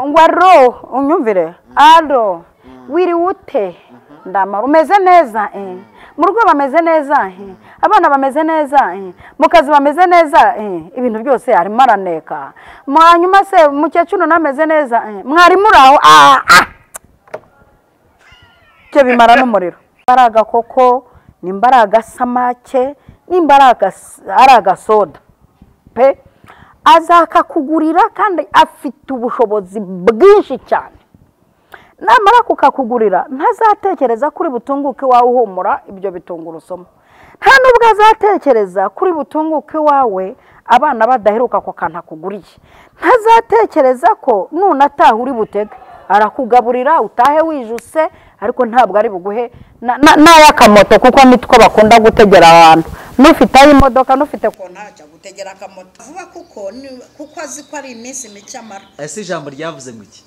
Ngwaro unyumvire alo wiri ute ndamara umeze neza mu rugo bameze neza abana bameze neza mu kazi bameze neza ibintu byose ari maraneka mwanyuma se mukecuru nameze neza mwari muraho cyo bimara n'umuriro baraga koko nimbaraga samake nimbaraga araga soda pe azaka kugurira kandi afite ubushobozi bwinshi cyane namara kukakugurira ntazatekereza kuri butunguke wawe uhumura ibyo bitungurusomo nta nubwo azatekereza kuri butunguke wawe abana badaheruka ko kanta kuguriye ntazatekereza ko nunataha uri butege arakugaburira utahe wijuse ariko ntabwo ari buguhe n'ayakamoto kuko nitwo bakunda gutegera abantu nufite imodoka nufite ko ntacyo gutegera akamoto vuba kuko azi ko ari iminsi mike amara ese ijambo ryavuze ngo iki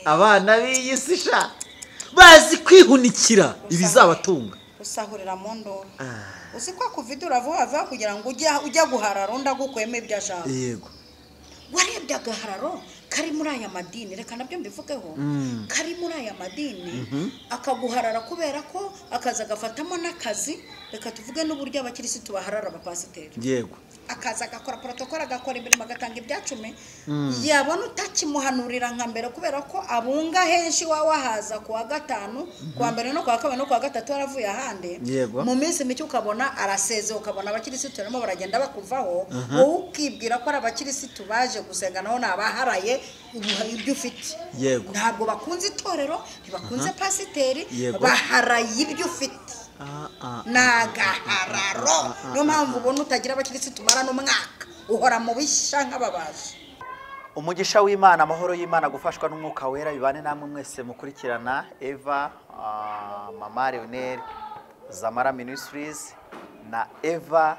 abana b'iyisi sha bazi kwihunikira ibizabatunga usahurira mu ndoro uzi ko kuvidura vuba kugira ngo ujya guharara ndagukweme ibyo ashaka yego warebye agahararo kari muri aya madini reka nabyo mbivugeho kari muri aya madini akaguharara kubera ko akaza gafatamo n'akazi reka tuvuge n'uburyo abakirisitu baharara abapasiteri yego akaza agakora protokole agakora imirimo agatanga ibyacume yabona utakimuhanurira nka mbere kubera ko abunga henshi wahaza kuwa gatanu kuwa mbere no kuwa kabiri no kuwa gatatu waravuye ahandi mu minsi mike ukabona araseze ukabona abakirisitu barimo baragenda bakuvaho wowe ukibwira ko ari abakirisitu baje gusenga naho nabaharaye ibyo ufite ntabwo bakunze itorero ntibakunze pasiteri baharaye ibyo ufite nagahararo niyo mpamvu ubona utagira abakirisitu tumara n'umwaka uhora mu bishya nk'ababaje umugisha w'Imana amahoro y'Imana gufashwa n'umwuka wera bibane namwe mwese mukurikirana Eva Mama Leonel Zamara Ministries na Eva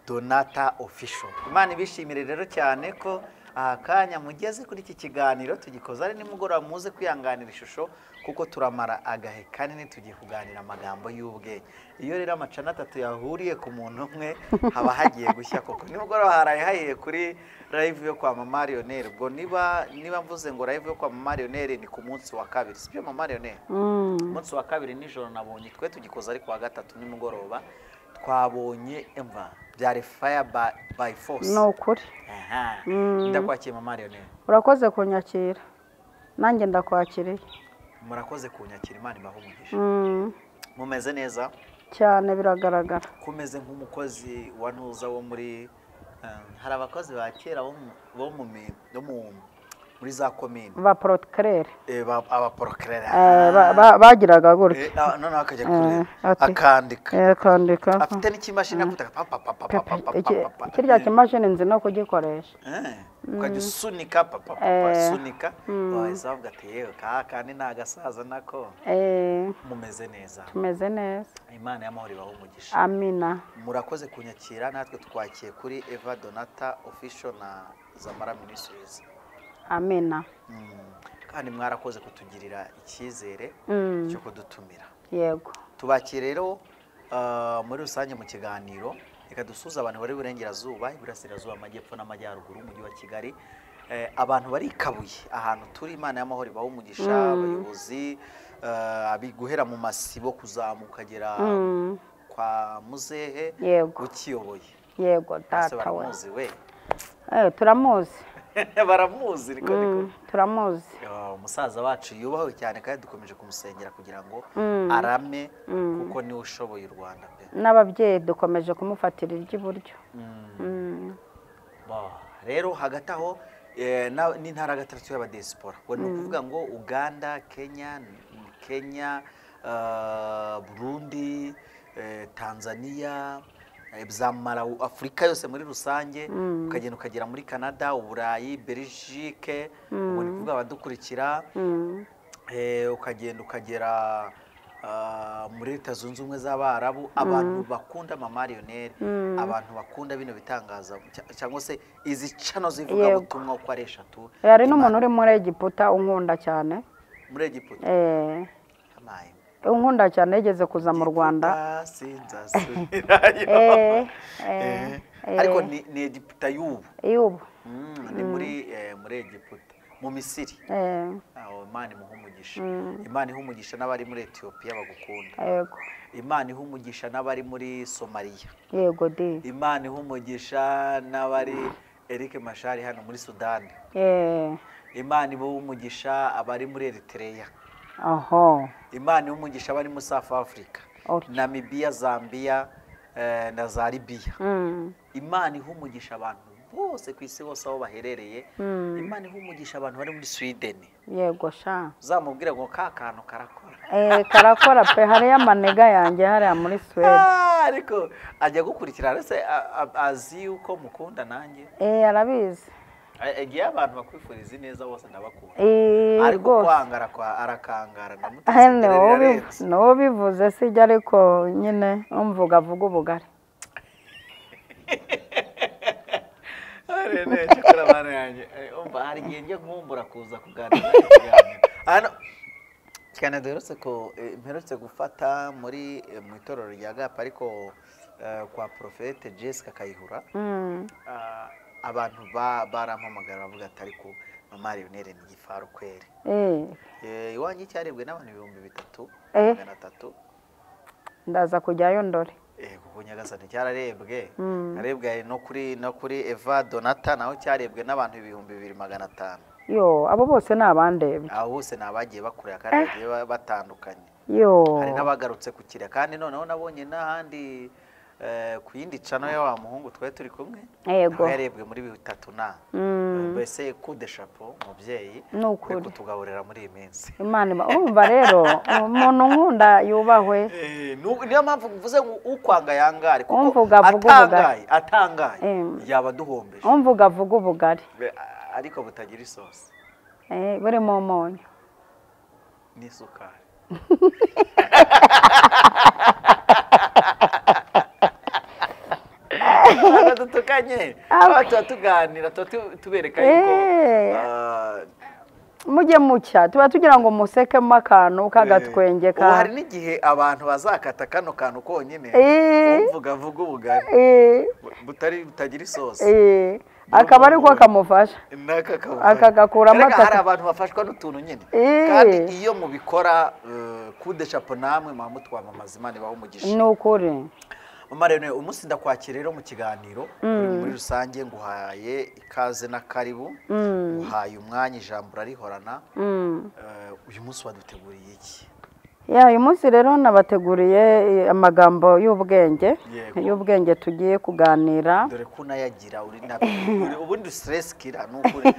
Donata Official. Imana ibishimire rero cyane ko akanya mugeze kuri iki kiganiro tugikoza ari nimugoroba muze kwihanganira ishusho kuko turamara agahe kanini tugiye kuganira amagambo y'ubwenge. Iyo rero amacana atatu yahuriye ku muntu umwe haba hagiye gushya koko. Nimugoroba haraye hayiye kuri live yo kwa Mama Leonel. Ubwo niba mvuze ngo live yo kwa Mama Leonel ni ku munsi wa kabiri. Sibyo Mama Leonel? Munsi wa kabiri nijoro nabonye twe tugikoza ari kwa gatatu nimugoroba twabonye emva byari fire by force. No kuri. Ndakwakiye Mama Leonel. Urakoze kunyakira. Nanjye ndakwakiriye. Murakoze kunyakira Imana ibahumugisha. Mumeze neza cyane biragaragara. Kumeze nk'umukozi wa ntuza wo muri hari abakozi ba kera bo muri za komine ba procureur aba procureur bagiraga gutya none akajya kure akandika afite n'ikimashini akutaka kirya kimashini nzi no kugikoresha ukajya usunika sunika wahise wavuga ati yewe kandi nagasaza nako mumeze neza tumeze neza Imana y'amahoro ibaho umugisha amina murakoze kunyakira natwe twakiye kuri Eva Donata Official na Zamara Ministries amena kandi mwarakoze kutugirira icyizere cyo kudutumira yego tubakire rero muri rusange mu kiganiro reka dusuza abantu bari burengerazuba iburasirazuba amajyepfo n'amajyaruguru umujyi wa Kigali abantu bari kabuye ahantu turi Imana y'amahoro ibaho umugisha abayobozi abiguhera mu masibo kuzamuka agera kwa muzehe ukiyoboye yego data we turamuzi baramuzi niko turamuzi umusaza wacu yubaho cyane kandi dukomeje kumusengera kugira ngo arame kuko niwe ushoboye u Rwanda pe n'ababyeyi dukomeje kumufatira iby'iburyo rero hagati aho n'intara gatatu y'abadiaspora ngo ni ukuvuga ngo Uganda Kenya Burundi Tanzania Malawi Afrika yose muri rusange ukagenda ukagera muri Canada Uburayi Belgique ngo ni kuvuga abadukurikira ukagenda ukagera muri Leta Zunze Ubumwe z'Abarabu abantu bakunda Mama Leonel abantu bakunda bino bitangaza cyangwa se izi channel zivuga ubutumwa uko ari eshatu yari n'umuntu uri muri Egiputa unkunda cyane muri Egiputa unkunda cyane yigeze kuza mu Rwanda ariko ni Egiputa y'ubu ni muri Egiputa mu Misiri. Imana imuha umugisha. Imana iha umugisha n'abari muri Ethiopia bagukunda. Yego. Imana iha umugisha n'abari muri Somalia. Yego de. Imana iha umugisha n'abari Eric Mashari hano muri Sudani. Imana iha umugisha abari muri Eritrea. Imana iha umugisha abari muri South Africa, Namibia, Zambia na za Libya. Imana iha umugisha abantu bose ku isi bose aho baherereye. Imana iha umugisha abantu bari muri Sweden. Yego sha. Uzamubwira ngo ka kantu karakora. Karakora pe, hari amanega yanjye hari muri Sweden. Ariko ajya gukurikirana se azi uko mukunda nanjye. Arabizi. Igihe abantu bakwifuriza neza bose ndabakunda. Ariko kwangara kwa arakangara ndamutekererera. No bivuze sijya ariko nyine umvuga vuga ubugari. Arene cyakora bana yanjye. Umva hari igihe njye nkumbura kuza kuganira n'abantu. Hano cyane derose ko mperutse gufata muri mu itorero rya Gap ariko kwa Prophete Jessica Kayihura. Abantu barampamagara bavuga ati ariko Mama Lionel ni gifaru kwere. Iwanjye cyarebwe n'abantu 3,300. Ndaza kujyayo ndore. Kuko Nyagasani cyararebwe. Narebwe no kuri Eva Donata naho cyarebwe n'abantu 2,500. Yo, abo bose nabandebye. Abo bose nabagiye bakurira kandi bagiye batandukanye. Yo. Hari nabagarutse kukira kandi noneho nabonye n'ahandi ku yindi cano ya wa muhungu twe turi kumwe. Yego. Yarebwe muri 3 na. Mbese coup de chapeau mubyeyi. Nukuri tugaburira muri iyi minsi. Imana umva rero umuntu nkunda yubahwe. Niyo mpamvu mvuze ukwanga yangari kuko atangaye yaba duhombeje. Umvuga vuga ubugari. Ariko butagira isosi. Buri mu munyu. Ni sukari. Dutukanye abantu tuganira tubereka yuko mujye mucya tuba tugira ngo musekemo akantu kagatwenge ka. Hari n'igihe abantu bazakata kano kantu konyine uvuga vuga ubugari butagira isosi. Akaba ari ko akamufasha akagakuramo hari abantu bafashwa n'utuntu nyine kandi iyo mubikora kude chapeau namwe mamutwamamaza Imana ibaho umugisha. Nukuri Mama Lionel umunsi ndakwakira rero mu kiganiro muri rusange nguhaye ikaze na karibu nguhaye umwanya ijambo rarihorana. Uyu munsi waduteguriye iki? Uyu munsi rero nabateguriye amagambo y'ubwenge tugiye kuganira. Dore ko nayagira uri ubundi stress kira nukuri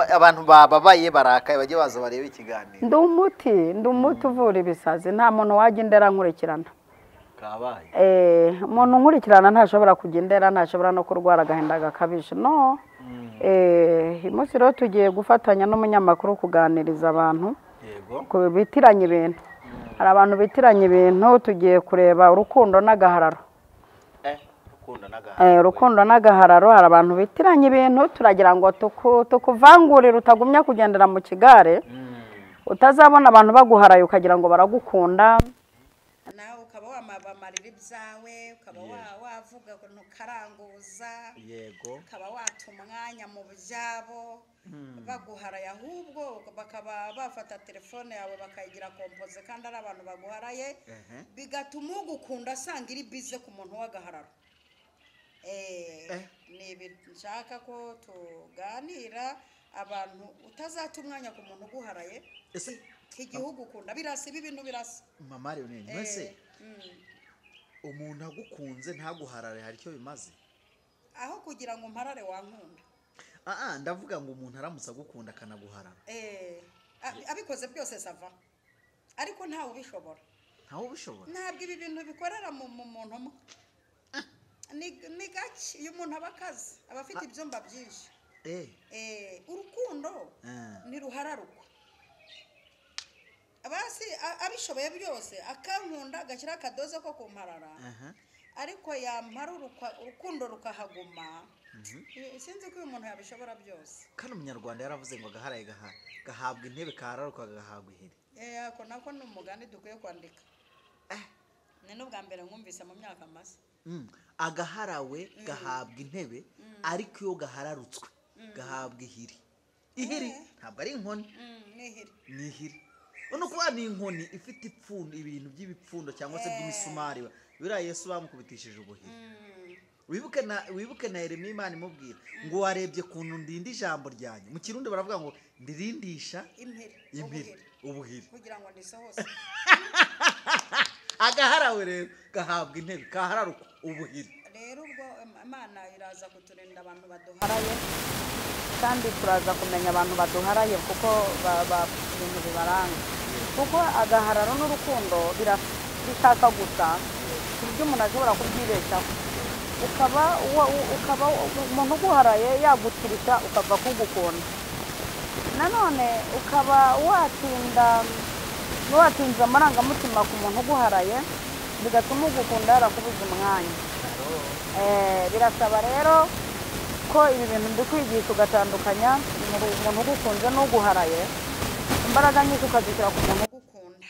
abantu babaye barakaye bagiye baza barebe ikiganiro. Ndi umuti uvura ibisazi nta muntu wajya indera nkurikirana. Umuntu nkurikirana ntashobora kugendera ntashobora no kurwara agahinda gakabije no. Umunsi rero tugiye gufatanya n'umunyamakuru kuganiriza abantu bitiranye ibintu. Hari abantu bitiranye ibintu tugiye kureba urukundo n'agahararo. Urukundo n'agahararo hari abantu bitiranye ibintu turagira ngo tukuvangurire utagumya kugendera mu kigare utazabona abantu baguharaye ukagira ngo baragukunda nawe ukaba wamabamarira ibyawe ukaba wavuga ntukaranguza ukaba wata umwanya mu byabo baguharaye ahubwo bakaba bafata telefone yawe bakayigira kompoze kandi ari abantu baguharaye bigatuma ugukunda asanga iri bize ku muntu w'agahararo. Ni nshaka ko tuganira abantu utazata umwanya ku muntu uguharaye igihugu ukunda birasa ibintu birasa. Mama Lionel mbese umuntu agukunze ntaguharare hari icyo bimaze aho kugira ngo mparare wankunda. Ndavuga ngo umuntu aramutse agukunda akanaguharara abikoze byose sava ariko ntawe ubishobora. Ntabwo ibi bintu bikorera mu muntu umwe ni gake iyo umuntu aba akazi aba afite ibyumba byinshi. Urukundo ntiruhararukwa abasi abishoboye byose akankunda agashyira akadoze ko kumparara ariko yamara urukundo rukahaguma. Sinzi ko uyu muntu yabishobora byose. Kandi umunyarwanda yaravuze ngo agaharaye gahabwa intebe kahararuka gahabwa ihene. Ako nako ni umugani dukwiye kwandika. Ni n'ubwa mbere mwumvise mu myaka maze. Agaharawe gahabwa intebe ariko iyo gahararutswe gahabwa ihiri. Ihiri ntabwo ari inkoni, ni ihiri. Uno kuba ni inkoni ifite ipfundo, ibintu by'ibipfundo cyangwa se by'imisumari, biriya Yesu bamukubitishije ubuhiri. Wibuke na Yeremiya Imana imubwira ngo warebye kuntu ndinda ijambo ryanyu. Mu Kirundi baravuga ngo ndirindisha impiri ubuhiri kugira ngo ndisohose. Agaharawe rero gahabwa intebe, kahararuka ubuhiri. Rero ubwo Imana iraza kuturinda abantu baduharaye, kandi turaza kumenya abantu baduharaye kuko ibintu bibaranga, kuko agahararo n'urukundo bishaka gusa ku buryo umuntu ashobora kubyibeshaho, ukaba umuntu uguharaye yagutirisha ukava kugukunda, nanone ukaba watinza amarangamutima ku muntu uguharaye bigatuma ugukunda yarakubuza umwanya. Birasaba rero ko ibi bintu ndi kwigisha ugatandukanya umuntu ugukunze n'uguharaye, imbaraga nyinshi ukazishyira ku muntu ugukunda,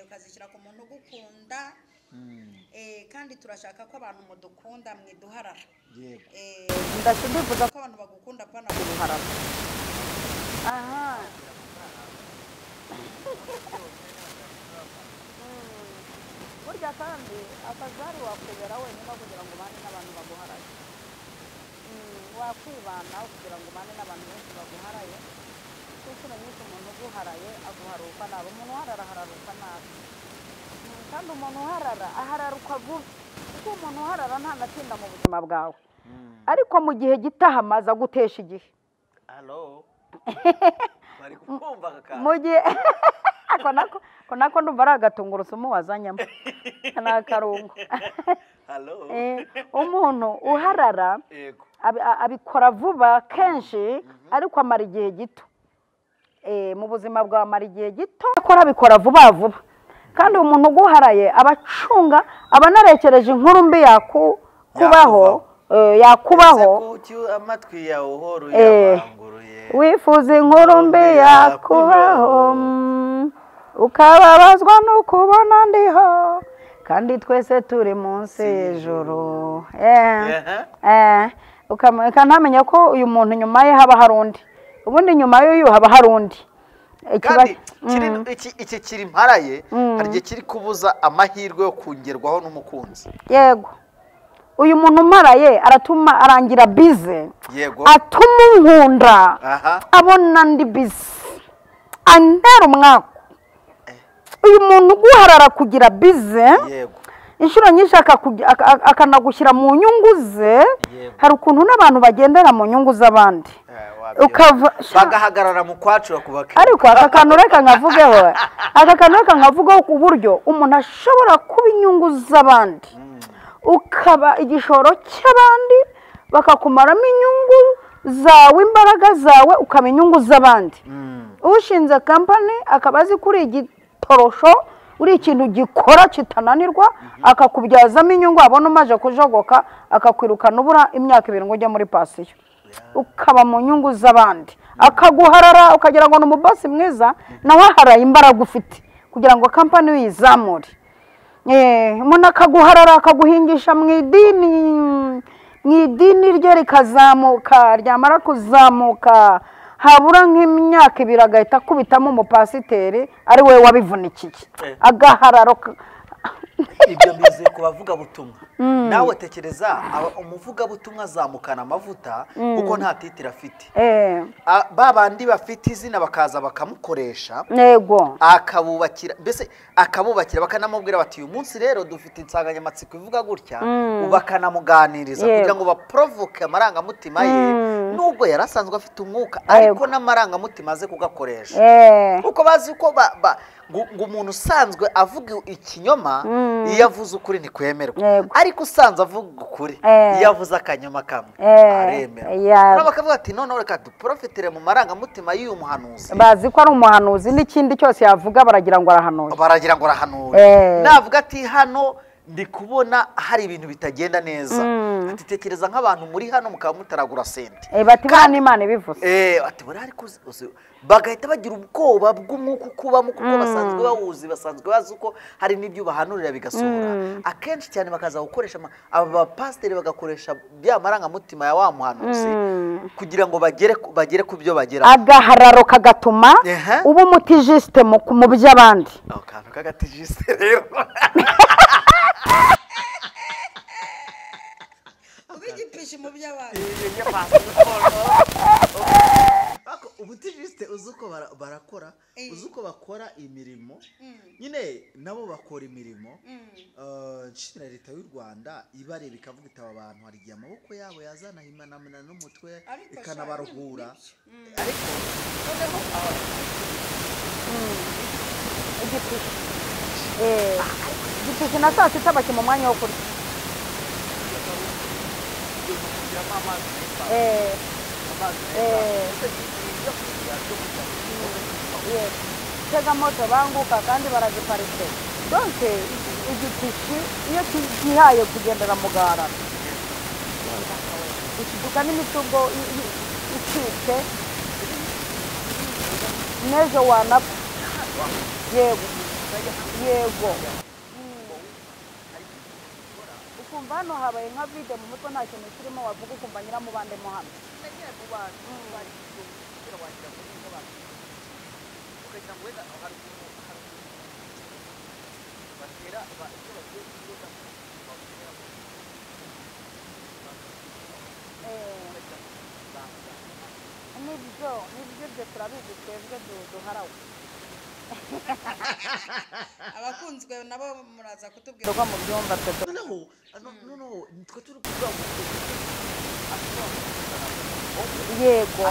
ukazishyira ku muntu ugukunda. Kandi turashaka ko abantu mudukunda mwiduharara. Ndashidifuza ko abantu bagukunda pana kuduharara. Aha. Burya kandi akazari wakwibera wenyine kugira ngo ubane n'abantu baguharaye. Wakwibana kugira ngo ubane n'abantu benshi baguharaye. Kuko nyinshi umuntu uguharaye aguharuka nabi, umuntu uharara hararuka nabi. Kandi umuntu uharara ahararuka vuba, kuko umuntu uharara ntanatinda mu buzima bwawe. Ariko mu gihe gitaha amaze agutesha igihe. Bari kumva kaka. Mu gihe nako ndumva ari agatungurusumu wazanyamo n'akarungo. Umuntu uharara abikora vuba kenshi, ariko amara igihe gito. Mu buzima bwawe amara igihe gito, abikora vuba vuba. Kandi umuntu uguharaye abacunga, abanarekereje inkuru mbi yakubaho. Amatwi yawe uhora uyabanguruye. Wifuza inkuru mbi yakubaho, ukababazwa no kubona ndiho, kandi twese turi munsi y'ijuru. Ukamenya ko uyu muntu nyuma ye haba hari undi, ubundi nyuma y'uyu haba hari undi. Kandi iki kiri mparaye hari igihe kiri kubuza amahirwe yo kungerwaho n'umukunzi. Yego, uyu muntu umaraye arangira bize, atuma unkunda abona ndi bize, antera umwaka. Uyu muntu uguharara kugira bize inshuro nyinshi akanagushyira mu nyungu ze. Hari ukuntu n'abantu bagendera mu nyungu z'abandi, bagahagarara mu kwacura kubaka. Ariko aka kantu reka nkavugeho ku buryo umuntu ashobora kuba inyungu z'abandi, ukaba igishoro cy'abandi, bakakumaramo inyungu zawe, imbaraga zawe, ukaba inyungu z'abandi. Ushinze kampani akaba azi kuri igitorosho, uri ikintu gikora kitananirwa, akakubyazamo inyungu, abona umaje kujogoka akakwirukana ubura imyaka 2 ngo ujye muri pasiyo, ukaba mu nyungu z'abandi. Akaguharara ukagira ngo ni umubasi mwiza, nawe aharaye imbaraga ufite kugira ngo kampani uyizamure. Umuntu akaguharara akaguhingisha mu idini rye rikazamuka, ryamara kuzamuka habura nk'imyaka 2 agahita akubitamo umupasiteri ari we wabivunikiye. Agahararo ibyo bize kubavuga butumwa. Nawe tekereza umuvuga butumwa azamukana amavuta kuko nta titira afite. Babandi bafite izina bakaza bakamukoresha, yego, akabubakira bakanamubwira bati uyu munsi rero dufite insanganyamatsiko ivuga gutya, bakanamuganiriza kugira ngo baprovoke amarangamutima ye, nubwo yarasanzwe afite umwuka ariko n'amarangamutima aze kugakoresha. Kuko bazi ko ngo umuntu usanzwe avuga ikinyoma iyo avuze ukuri ntikwemerwa, ariko usanze avuga ukuri iyo avuze akanyoma kamwe aremera. Bakavuga ati none reka duprofitire mu marangamutima y'uyu muhanuzi. Bazi ko ari umuhanuzi, n'ikindi cyose yavuga baragira ngo arahanura. Navuga ati hano ndi kubona hari ibintu bitagenda neza, ati tekereza nk'abantu muri hano mukaba mutaragura sente bati bana n'Imana ibivuze ati bari ariko bagahita bagira ubwoba bw'umwuka kubamo kuko basanzwe bawuzi basanzwe bazi uko hari n'ibyo bahanurira bigasohora akenshi cyane bakaza gukoresha aba pasiteri bagakoresha bya marangamutima ya wa muhanuzi kugira ngo bagere ku byo bagera agahararo kagatuma uba umutijisite mu by'abandi akantu k'agatijisite rero ubigipisha mu by'abandi ubutijisite uzi uko barakora uzi uko bakora imirimo nyine nabo bakora imirimo nshimira leta y'u Rwanda ibareba ikavuga iti aba bantu hari igihe amaboko yabo yazanahimanamina n'umutwe ikanabaruhura ariko noneho igipiki na saa sita baki mu mwanya wo kurya tega moto banguka kandi baraziparitse donke igipiki iyo kihaye kugendera mu gahararo ikiduka n'imitungo icitse n'ejo wanapfa yego ukumva hano habaye nka vide mu mutwe nta kintu kirimo wavuga ukumva nyiramubandemo hano nibyo turabizi twebwe duharawe abakunzwe nabo muraza kutubwira rwa mu byumba noneho twe turi kuvuga yego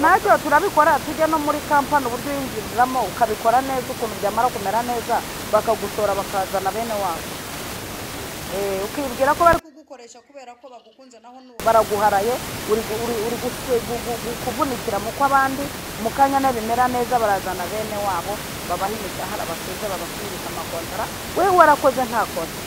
nacyo turabikora tujya no muri kampani uburyo winjiriramo ukabikora neza ukuntu byamara kumera neza bakagusora bakazana bene wabo ukibwira ko bari kugukoresha kubera ko bagukunze naho baraguharaye uri kuvunikira mu kw'abandi mu kanya n'ibimera neza barazana bene wabo babaha imishahara basize babasubiriza amakontara wewe warakoze nta kosa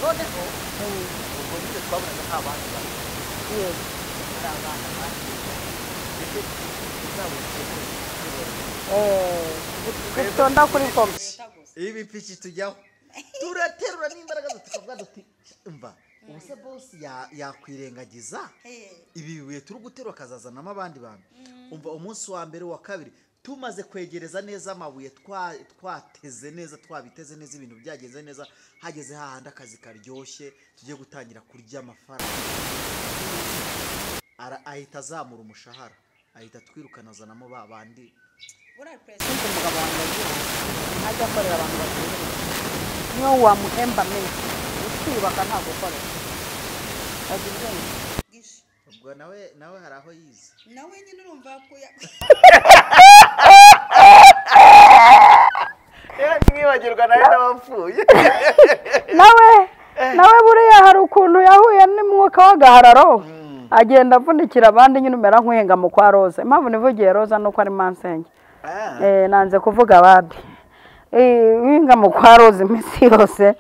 noneho ubwo nyine twabonaga nta bandi bantu ari abana bandi ndetse gutonda kuri kopi ibi piki tujyaho turaterura n'imbaraga tukavuga duti mva ubuse bosi yakwirengagiza ibi bibuye turi guterura akazazanamo abandi bantu umva umunsi wa mbere wa kabiri tumaze kwegereza neza amabuye twateze neza twabiteze neza ibintu byagenze neza hageze hahandi akazi karyoshye tugiye gutangira kurya amafaranga ahita azamura umushahara ahita twirukana azanamo ba bandi umugabo wanjye ajya akorera abantu bakwiriye niyo wamuhemba menshi utwibaka nta gukorera agira ubwenge ubwo nawe hari aho yize nawe nyine urumva ko mwibagirwa nawe n'abapfuye nawe buriya hari ukuntu yahuye n'umwuka w'agahararo agenda avunikira abandi nyine umera nk'uhenga mu kwa roza impamvu nivugiye roza nuko ari mansenge nanze kuvuga abandi uhinga mu kwa roza iminsi yose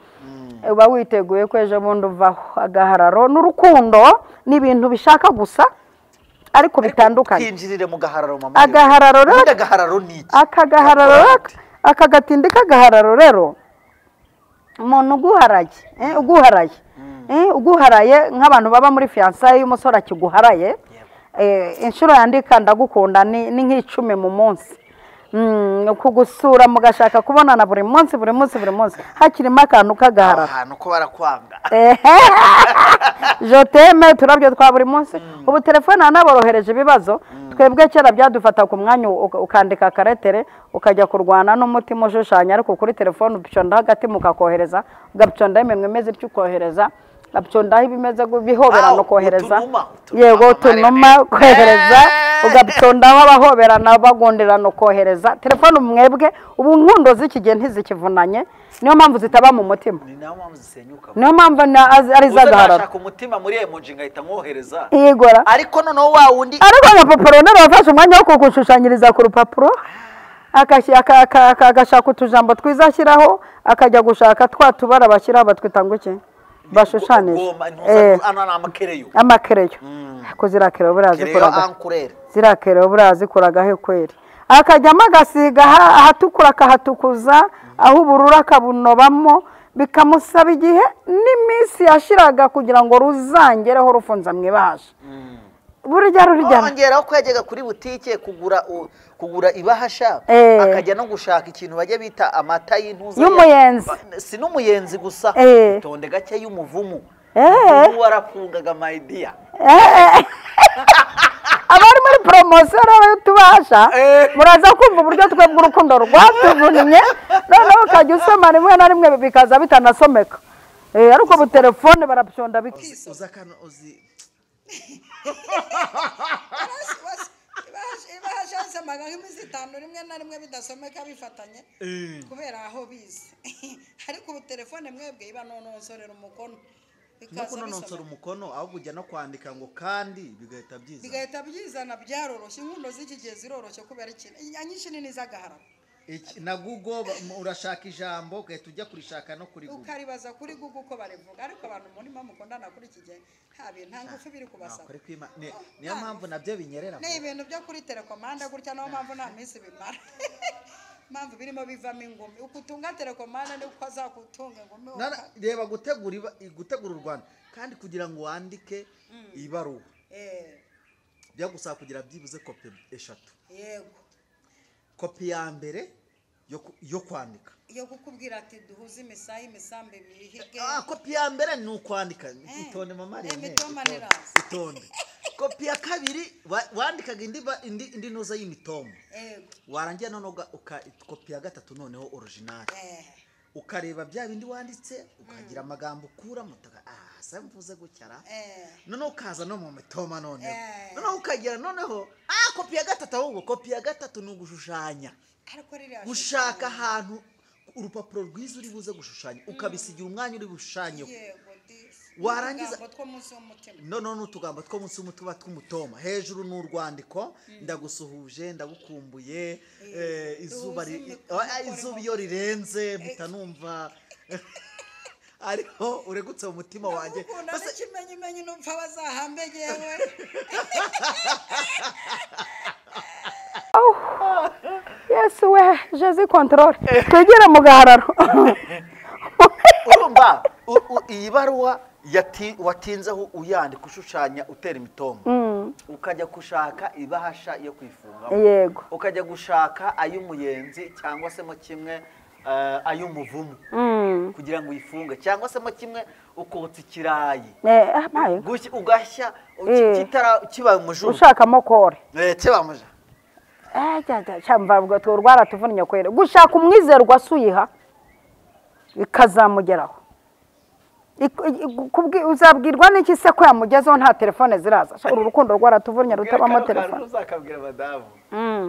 uba witeguye ko ejo bundi uvaho agahararo n'urukundo ni ibintu bishaka gusa ariko bitandukanye twinjirire mu gahararo mama agahararo rero agahararo ni iki akagahararo akagatindi k'agahararo rero umuntu uguharaye nk'abantu baba muri fiyansaye y'umusore akiguharaye inshuro yandika ndagukunda ni nk'icumi mu munsi kugusura mugashaka kubonana buri munsi hakirimo akantu k'agahararo ahantu ko barakwanga joteme turabyo twa buri munsi ubu telefone hanaborohereje ibibazo twebwe kera byadufata ku mwanya ukandika karetere ukajya kurwana n'umutima ushushanya ariko kuri telefone upiconda hagati mukakohereza ugapiconda imwe imeze ityo ukohereza ngapyondaho ibimeze bihoberana kohereza utunuma. yego utunuma kohereza ugapyondaho abahoberana bagonderana kohereza telefone mwebwe ubu nkundo z'ikigihe ntizikivunanye niyo mpamvu zitaba mu mutima ni nayo mpamvu zisenyuka niyo mpamvu ari zagaharara uzashaka umutima muri emoji ngahita nkohereza yigora ariko noneho wa wundi ariko amapapuro none wafashe umwanya wo kugushushanyiriza ku rupapuro agashaka utujambo twiza ashyiraho akajya gushaka twa tubara bashyiraho batwita ngo iki bashushanyije amakereyo ko zirakereyo buriya zikuraga kweri akajyamo agasiga ahatukura akahatukuza aho ubururu akabunobamo bikamusaba igihe n'iminsi yashiraga kugira ngo ruzangereho rufunze mwibahasha burya ongeraho ko yajyaga kuri butike kugura ibahasha akajya no gushaka ikintu bajya bita amata y'intuza y'umuyenzi si n'umuyenzi gusa itonde gake y'umuvumu umuvumu warafungaga mayidiya abari muri poromosiyo rero tubasha muraza kumva uburyo twebwe urukundo rwatuvunnye noneho ukajya usoma rimwe na rimwe bikaza bitanasomeka ariko bu telefone barapyonda ibahasha nsamaga nk'imizi 5 rimwe na rimwe bidasomeka bifatanye kubera aho bize ariko ubu telefone mwebwe iba nonosorera umukono kunonosora umukono aho kujya no kwandika ngo kandi bigahita byizana byaroroshye inkundo z'iki gihe ziroroshye kubera ikintu anyinshi nini z'agahararo na Google urashaka ijambo ugahita ujya kurishaka no kuri Google ukaribaza kuri Google uko barivuga ariko abantu muri mukundana kuri iki gihe nta ngufu biri kubasaba niyo mpamvu nabyo binyerera ni ibintu byo kuri telekomanda gutya niyo mpamvu nta minsi bimara mpamvu birimo bivamo ingumi ukutunga telekomanda ni uko azakutunga ingumi reba gutegura u Rwanda kandi kugira ngo wandike ibaruwa byagusaba kugira byibuze kopi 3 yego kopi ya mbere yo kwandika yo kukubwira ati duhuze imisayi imisambe bihige kopi ya mbere ni ukwandika itonde mama itonde kopi ya kabiri wandikaga indi noza y'imitomo warangiye none kopi ya gatatu noneho original ukareba bya bindi wanditse ukagira amagambo ukura mutaka asa mvuze gucyara none ukaza no mu mitoma noneho ukagira noneho kopi ya gatatu ahubwo kopi ya gatatu ni ugushushanya gushaka ahantu urupapuro rwiza uri buze gushushanya ukabisigira umwanya uri bushushanye warangiza none n'utugambo two munsi y'umutuba tw'umutoma hejuru n'urwandiko ndagusuhuje ndagukumbuye izuba iyo rirenze mpita numva ariko uregutse mu mutima wanjye base kimenyimenyi numva bazahambe yewe Yesu we Jésus contrôle twegera mu gahararo urumva iyi baruwa watinzeho uyandika ushushanya utera imitomo ukajya gushaka ibahasha yo kwifunga yego ukajya gushaka ay'umuyenzi cyangwa se mo kimwe ay'umuvumu kugira ngo uyifunge cyangwa se mo kimwe ukotsa ikirayi ugashya kibaye umujuru ushakamo kore kiba muja cyamva ubwo turwara tuvunnye kwere gushaka umwizerwa suyiha ikazamugeraho uzabwirwa n'iki se ko yamugezeho nta telefone ziraza uru rukundo rwaratuvunnye rutabamo telefone uzakabwira madamu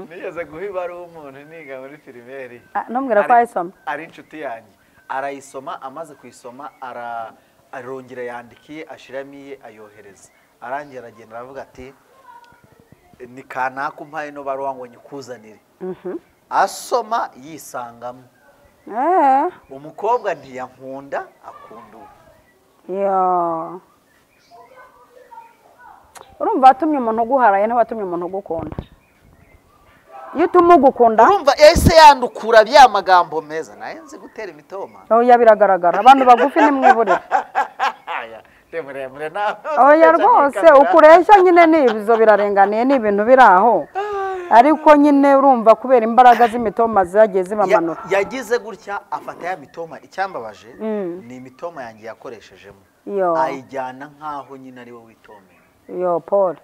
nigeze guha ibaruwa umuntu niga muri primaire ntumbwira ko ayisoma ari inshuti yanjye arayisoma amaze kuyisoma arongera yandikiye ashiramiye ayohereza arangiye aragenda aravuga ati ni kanaka umpaye no baruwa ngo nyikuzanire asoma yisangamo umukobwa ntiyankunda akunda urumva watumye umuntu uguharaye ntiwatumye umuntu ugukunda iyo utuma ugukunda urumva ese yandukura bya magambo meza naye nzi gutera imitoma oya biragaragara abantu bagufi nimwiburira oya rwose ukureshya nyine n'ibizo birarenganiye n'ibintu biri aho ariko nyine urumva kubera imbaraga z'imitoma zagiye zibamanura yagize gutya afata ya mitoma icyambabaje ni imitoma yanjye yakoreshejemo ayijyana nkaho nyine ari we witomeye yo Paul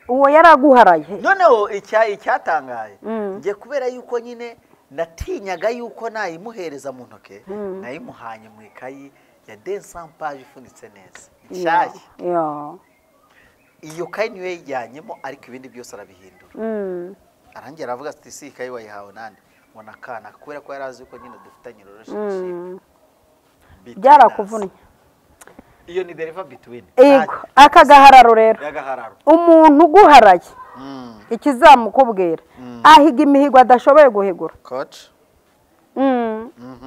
uwo yaraguharaye noneho icyatangaye ngiye kubera yuko nyine natinyaga yuko nayimuhereza mu ntoke nayimuhanye mu ikayi ya 200 page ifunitse neza nshyashya. Iyo kayi niyo yajyanyemo ariko ibindi byose arabihindura. Arangira aravuga ati si kayi wayihawe nande mbona kana kubera ko yarazi ko nyine dufitanye relationship. Byarakuvunnye. Iyo ni deriva between. Yego akagahararo rero. Yagahararo. Umuntu guharaye. Ikizamukubwira ahiga imihigo adashoboye guhigura. Coach.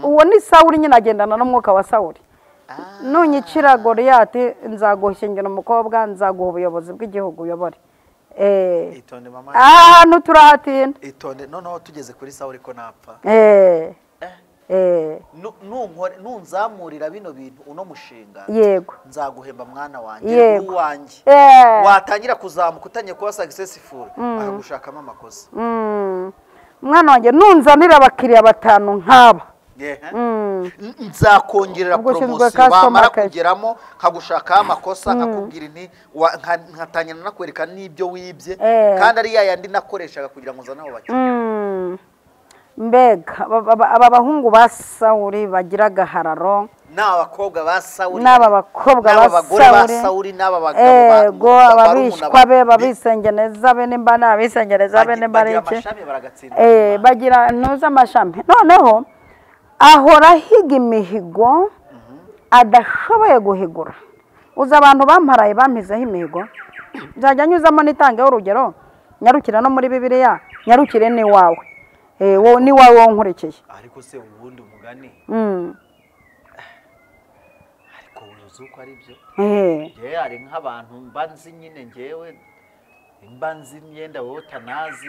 Uwo ni Sawuli nyine agendana n'umwuka wa Sawuli. Nunyicira Goliyati nzaguhishingana umukobwa nzaguha ubuyobozi bw'igihugu uyobore. Itonde mama. Ahantu turahatinda. Itonde noneho tugeze kuri Sawuli ko napfa. Nunzamurira bino bintu uno mushinga. Yego. Nzaguhemba mwana wanjye n'uwanjye. Watangira kuzamuka utanye kuba successful akagushakamo amakosa. Mwana wanjye nunzanira abakiriya batanu nkaba. Nzakongerera promotion bamara kugeramo kagushaka amakosa akakubwira nti nkatangira nakwereka n'ibyo wibye kandi ari yayandi nakoreshaga kugira ngo uzane abo bakiriya. Mbega aba bahungu ba Sawuli bagira gahararo n'abakobwa ba Sawuli n'abagore ba Sawuli n'abagabo go ababishwa be babisengeneza be nimba nabisengeneza be nimba reke bagira ntuza amashami noneho ahora higa imihigo adashoboye guhigura. Uza abantu bamparaye bampizeho imihigo nzajya nyuzamo nitangeho urugero nyarukira no muri Bibiliya nyarukire ni wawe ni wawe wonkurikiye. Ariko se ubundi umugani ariko uruzi uko ari byo ngewe ari nk'abantu mbanzi nyine ngewe mbanzi imyenda wowe utanazi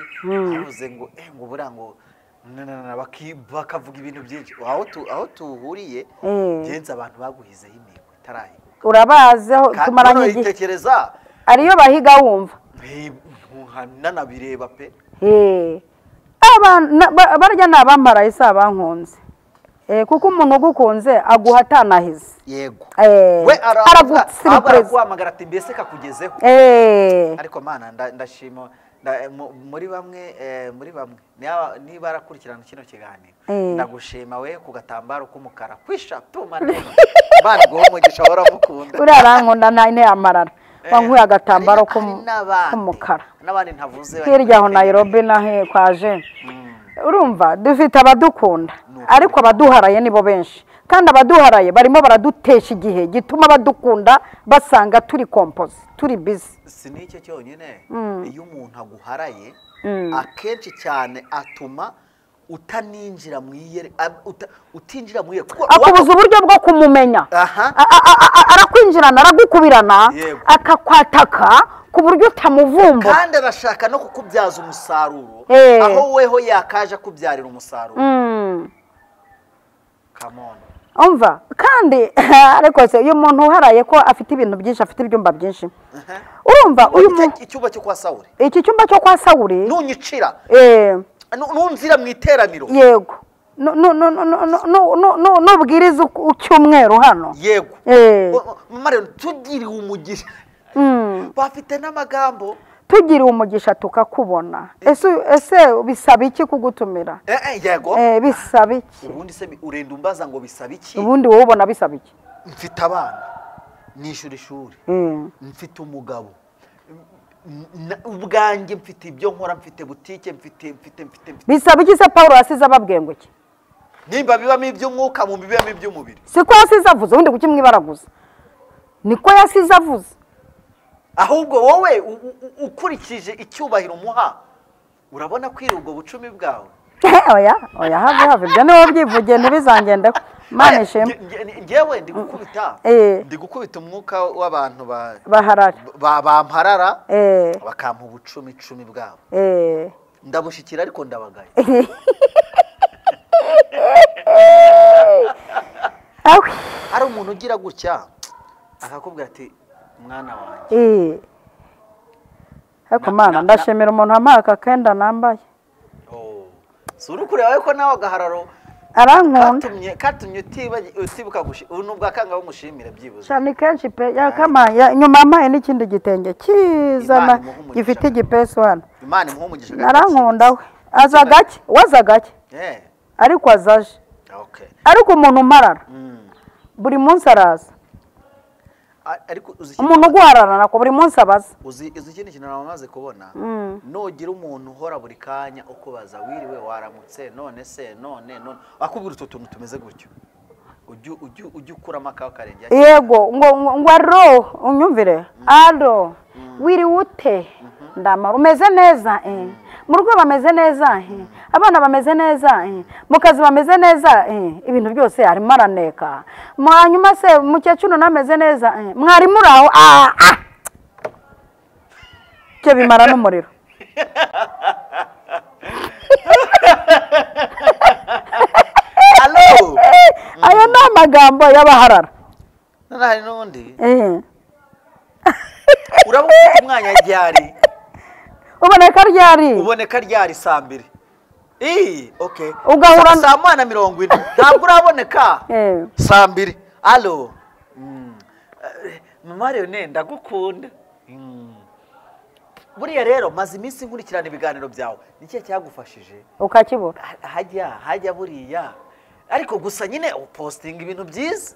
avuze ngo ngo buriya ngo bakavuga ibintu byinshi aho tuhuriye genze abantu baguhizeho imihigo itarahiga urabazeho tumaranye igihe itekereza ariyo bahiga wumva nanabireba pe barya nabambaraye se abankunze kuko umuntu ugukunze aguha atanahize. Yego we araguhamagara ati mbese kakugezeho. Ariko mana ndashima muri bamwe niba arakurikirana kino kiganiro ndagushima we ku gatambaro k'umukara kwishatu manene bana go umugisha waramukunda uri arankunda nane amarara wankuye agatambaro k'umukara n'abandi ntavuze hirya aho Nairobi nahe kwaje. Urumva dufite abadukunda ariko abaduharaye nibo benshi kandi abaduharaye barimo baradutesha igihe gituma badukunda basanga turi compose turi busy. Sinike cyonyine iyo umuntu aguharaye akenshi cyane atuma utaninjira mwiyere utinjira mwiyere akubuza uburyo bwo kumumenya. Arakwinjirana aragukubirana akakwataka ku buryo utamuvumba kandi arashaka no kukubyaza umusaruro aho weho yakaje kubyarira umusaruro. Come on. Umva kandi ariko se uyu muntu uharaye ko afite ibintu byinshi afite ibyumba byinshi. Urumva uyu muntu icyumba cyo kwa Sawuli iki cyumba cyo kwa Sawuli nunyicira nunzira mu iteraniro. Yego nubwiriza ucyumweru hano. Yego mare tugiriwe umugisha bafite n'amagambo tugiriwe umugisha tukakubona. Ese bisaba iki kugutumira? Yego bisaba iki? Ubundi se urenda umbaza ngo bisaba iki? Ubundi wowe ubona bisaba iki? Mfite abana nishuri mfite umugabo ubwanjye mfite ibyo nkora mfite butike mfite bisaba iki se Paulo yasize ababwengo iki? Nimba bibamo iby'umwuka mu bibamo iby'umubiri siko yasize avuze ubundi kukimwibaraguza niko yasize avuze. Ahubwo wowe ukurikije icyubahiro umuha urabona kwira ubwo bucumi bwawe. Oya have ibyo niwo byivugiye ntibizangendeho Mana ishimwe. Ngewe ndi gukubita umwuka w'abantu bamparara bakampa ubucumi bwabo ndabushikira ariko ndabagaye. Ari umuntu ugira gutya akakubwira ati mwana wanjye ariko Mana ndashimira umuntu wampaye akakenda nambaye. Suri kureba ko nawe agahararo arankunda katumye utibuka nubwo akanga umushimire byibuze cyane kenshi pe yakamaye nyuma amaye n'ikindi gitenge kizana gifite igipesu hano. Imana imuhumugisha arankunda we waza gake ariko azaje. Ariko umuntu umarara buri munsi araza ariko umuntu uguhararana ko buri munsi abaza uzi ikindi kintu namaze kubona nugira umuntu uhora buri kanya ukubaza wiriwe waramutse none se none akubwira utu tuntu tumeze gutyo ujye ukuramo akawe karenge yego ngo aro unyumvire aro wiri ute ndamara umeze neza mu rugo bameze neza abana bameze neza mu kazi bameze neza ibintu byose arimo araneka hanyuma se mukecuru nameze neza mwarimu uraho cyo bimara n'umuriro ayo ni amagambo y'abaharara hari n'undi urabona umwanya ryari uboneka ryari saa 2 ugahura saa 1:40 ntabwo uraboneka saa 2 alo mama Leonel ndagukunda buriya rero maze iminsi nkurikirana ibiganiro byawe niki cyagufashije ukakibura hajya buriya ariko gusa nyine uposting ibintu byiza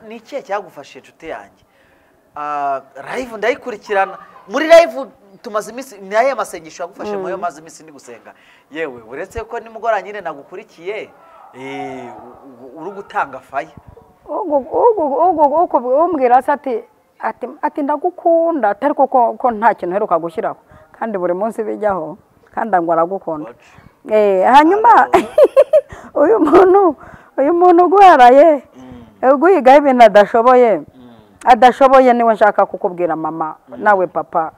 niki cyagufashije nshuti yanjye live ndayikurikirana muri live tumaze iminsi naye masengesho yagufashe mu yo maze iminsi ndi gusenga yewe uretse ko nimugora nyine nagukurikiye uri gutanga faya umbwira ati ndagukunda atari ko nta kintu heruka gushyiraho kandi buri munsi bijyaho kandi ngo aragukunda hanyuma uyu muntu uguharaye uguhigaho ibintu adashoboye niwe nshaka kukubwira mama nawe papa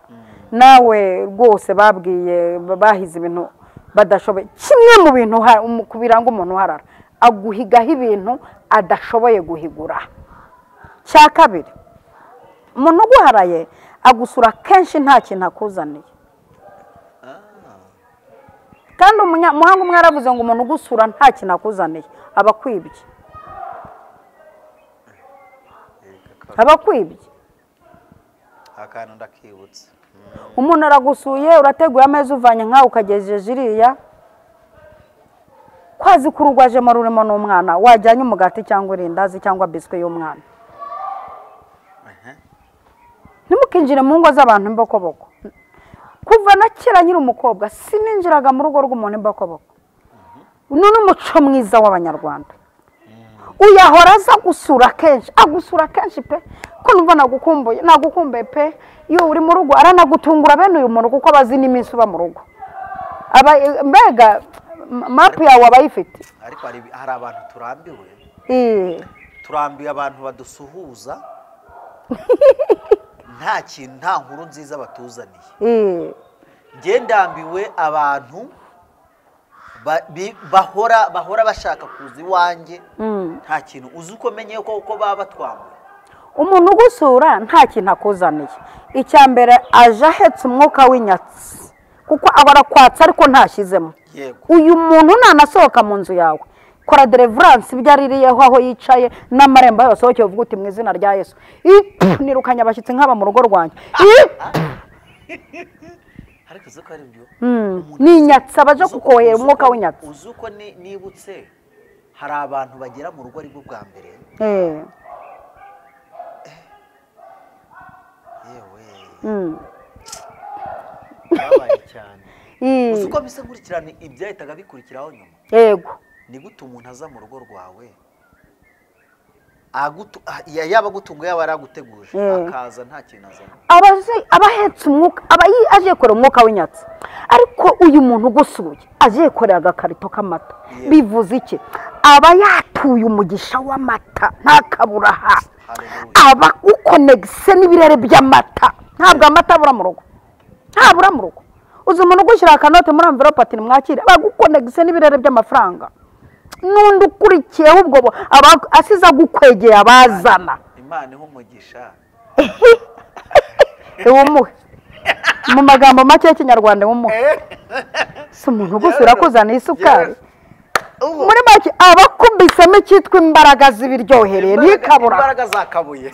nawe rwose babwiye bahize ibintu badashoboye kimwe mu bintu biranga umuntu uharara aguhigaho ibintu adashoboye guhigura cya kabiri umuntu uguharaye agusura kenshi nta kintu akuzaniye kandi umuhanga umwe yaravuze ngo umuntu ugusura nta kintu akuzaniye aba akwibye akantu ndakibutse umuntu aragusuye urateguye ameza uvanye nkawe ukagejeje iriya kwazi ko urugwajemo rurimo n'umwana wajyanye umugati cyangwa irindazi cyangwa biswi y'umwana ntimukinjire mu ngo z'abantu imbokoboko kuva na kera nyiri umukobwa sininjiraga mu rugo rw'umuntu imbokoboko uno ni umuco mwiza w'abanyarwanda uyahora aza agusura kenshi pe ko numva nagukumbuye pe iyo uri mu rugo aranagutungura bene uyu muntu kuko abazi n'iminsi uba mu rugo mbega mapu yawe abayifite ariko hari abantu turambiwe abantu badusuhuza nta nkuru nziza batuzaniye ndambiwe abantu bahora bashaka kuza iwanjye nta kintu uzi uko menye ko baba batwambuye umuntu ugusura nta kintu akuzaniye icya mbere aje ahetse umwuka w'inyatsi kuko aba arakwatsa ariko ntashyizemo uyu muntu nanasohoka mu nzu yawe kora deliverance ibyo aririyeho aho yicaye n'amarembo yose wowe uvuga uti mu izina rya Yesu nirukanye abashyitsi nk'aba mu rugo rwanjye ariko uzi ko ari byo ni inyatsi abaje kukohera umwuka w'inyatsi uzi uko nibutse hari abantu bagera mu rugo aribwo bwa mbere babaye cyane uzi uko bisa nkurikirana ibyahitaga bikurikiraho nyuma yego ni gute umuntu aza mu rugo rwawe yaba agutunga yaba araguteguje akaza nta kintu azana aba ahetse umwuka aba aje gukora umwuka w'inyatsi ariko uyu muntu ugusuye aje gukorera agakarito k'amata bivuze iki aba yatuye umugisha w'amata ntakaburaha aba ukonegise n'ibirere by'amata ntabwo amata abura mu rugo ntabura mu rugo uzi umuntu ugushyira akanote muri amverope ati nimwakire abagukonegise n'ibirere by'amafaranga n'undi ukurikiyeho ubwo asize agukwegeye abazana imana iha umugisha iwumuhe mu magambo make y'ikinyarwanda iwumuhe si umuntu ugusura akuzaniye isukari muri make aba akubisemo icyitwa imbaraga z'ibiryohereye ntikabura imbaraga zakabuye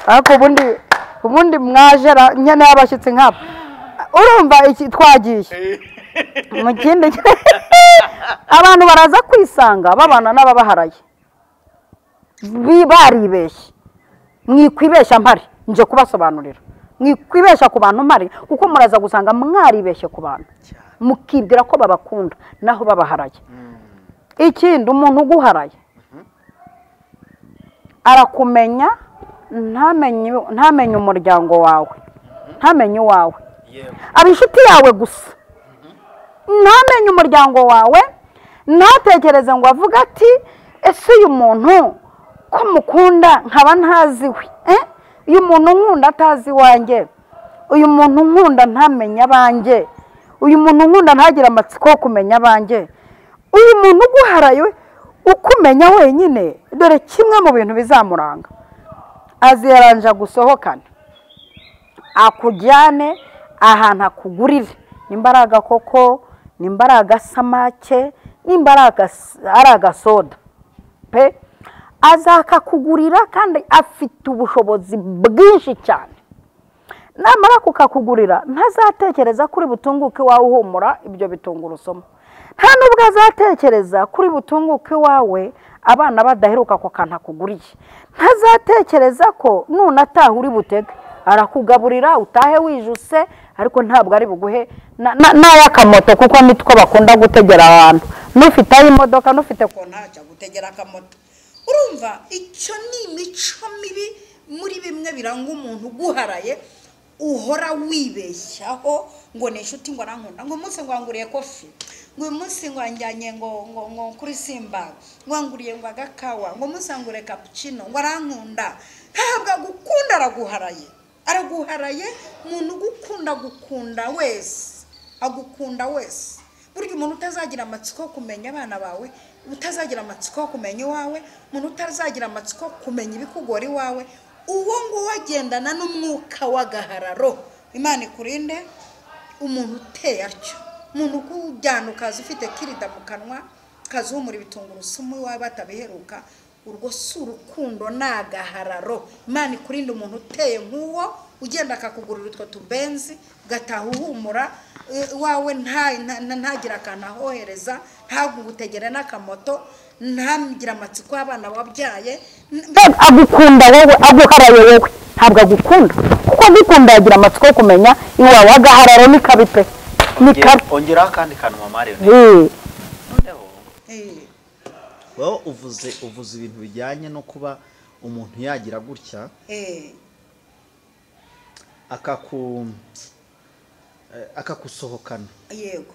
ariko ubundi mwajera nyine y'abashyitsi nk'abo urumva iki twagiye mu kindi abantu baraza kwisanga babana n'ababaharaye baribeshye mwikwibeshya mpari nje kubasobanurira mwikwibeshya ku bantu mpari kuko muraza gusanga mwaribeshye ku bantu mukibwira ko babakunda naho babaharaye ikindi umuntu uguharaye arakumenya ntamenye umuryango wawe ntamenye uwawe aba inshuti yawe gusa ntamenye umuryango wawe ntatekereze ngo avuge ati ese uyu muntu ko mukunda nkaba ntaziwe uyu muntu nkunda atazi iwanjye uyu muntu nkunda ntamenye abanjye uyu muntu nkunda ntagire amatsiko yo kumenya abanjye uyu muntu uguharaye ukumenya wenyine dore kimwe mu bintu bizamuranga aziranja gusohokana akujyane ahantu akugurire nimba ari agakoko nimba ari agasamake nimba ari agasoda pe azakakugurira kandi afite ubushobozi bwinshi cyane namara kukakugurira ntazatekereza kuri butunguke iwawe uhumura ibyo bitungurusumu nta nubwo azatekereza kuri butunguke iwawe abana badaheruka ako kantu akuguriye ntazatekereza ko nunataha uri butege arakugaburira utahe wijuse ariko ntabwo ari buguhe n'ay'akamoto kuko nitwo bakunda gutegera abantu n'ufite ay'imodoka n'ufite ko ntacyo gutegera akamoto urumva icyo ni imico mibi muri bimwe biranga umuntu uguharaye uhora wibeshyaho ngo ni inshuti ngo arankunda ngo umunsi ngo anguriye kofi ngo uyu munsi ngo anjyanye ngo kuri Simba ngo anguriye ngo agakawa ngo umunsi angure cappuccino ngo arankunda ntabwo agukunda araguharaye umuntu gukunda wese agukunda wese burya umuntu utazagira amatsiko yo kumenya abana bawe utazagira amatsiko yo kumenya iwawe umuntu utazagira amatsiko yo kumenya ibikugora iwawe uwo ngo wagendana n'umwuka w'agahararo Imana ikurinde umuntu uteye atyo umuntu kujyana ukaza ufite kirida mu kanwa kazumura ibitungurusumu iwawe batabiheruka urwo si urukundo n'agahararo Imana ikurinde umuntu uteye nk'uwo ugenda akakugurira utwo tubenzi gataha uhumura wawe ntagira akantu ahohereza ntagutegere n'akamoto ntagira amatsiko y'abana wabyaye agukunda wowe aguharaye wowe ntabwo agukunda kuko agukunda yagira amatsiko yo kumenya iwawe agahararo ni kabi pe ni kabi ongeraho akandi kantu mama rero noneho wowe uvuze ibintu bijyanye no kuba umuntu yagira gutya akakusohokana yego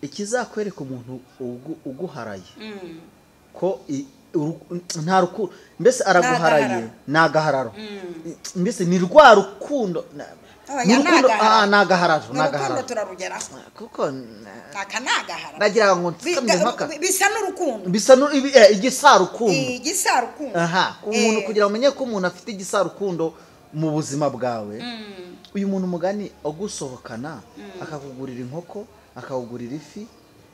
ikizakwereka umuntu uguharaye ko nta rukundo mbese araguharaye nagahararo mbese ni rwa rukundo nagahararo turarugera kuko akanagahararo nagira ngo bisa n'urukundo bisa igisarukundo igisarukundo umuntu kugira umenye ko umuntu afite igisarukundo mu buzima bwawe uyu muntu mugani agusohokana akakugurira inkoko akawugurira ifi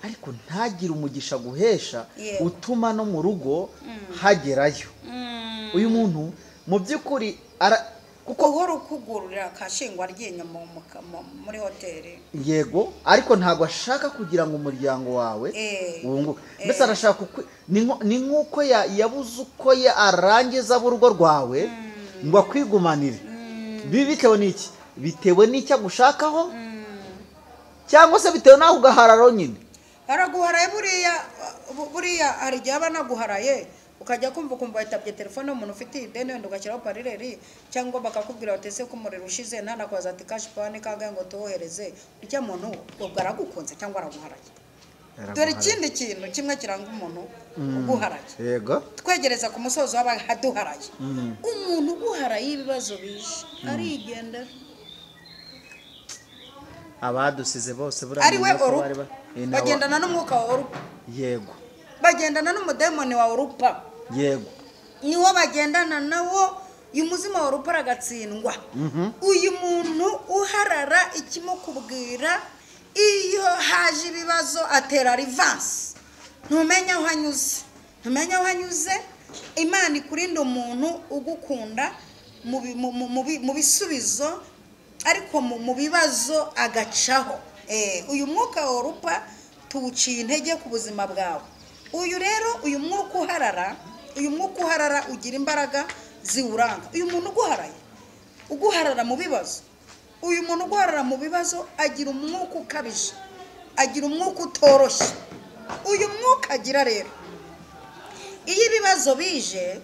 ariko ntagire umugisha guhesha utuma no mu rugo hagerayo uyu muntu mu by'ukuri kuko uhora ukugurira akashingwa ryinyo muri hoteli yego ariko ntabwo ashaka kugira ngo umuryango wawe wunguke mbese arashaka ni nk'uko yabuze uko arangiza urugo rwawe ngo akwigumanire bitewe n'iki bitewe n'icyo agushakaho cyangwa se bitewe n'aho ugahararo nyine araguharaye buriya hari igihe aba anaguharaye ukajya kumva yitabye telefone y'umuntu ufite ideni wenda ugashyiraho parireri cyangwa bakakubwira bati ese ko umuriro ushize ntanakubaza ati kashi pani kangahe ngo tuwohereze ujya muntu ubwo aragukunze cyangwa araguharaye dore ikindi kintu kimwe kiranga umuntu uguharaye yego twegereza ku musozo w'abaduharaye umuntu uguharaye ibibazo bije arigendera abadusize bose ari we orupa bagendana n'umwuka wa orupa yego bagendana n'umudemoni wa orupa yego niwo bagendana nawo uyu muzima wa orupa aragatsindwa uyu muntu uharara ikimukubwira iyo haje ibibazo atera rivansi ntumenya aho anyuze Imana ikurinde umuntu ugukunda mu bisubizo ariko mu bibazo agacaho uyu mwuka wa orupa tuwuciye intege ku buzima bwawe uyu rero uyu mwuka uharara uyu mwuka uharara ugira imbaraga ziwuranga. uyu muntu uguharara mu bibazo, uyu muntu uguharara mu bibazo agira umwuka ukabije, agira umwuka utoroshye. uyu mwuka agira rero, iyo ibibazo bije,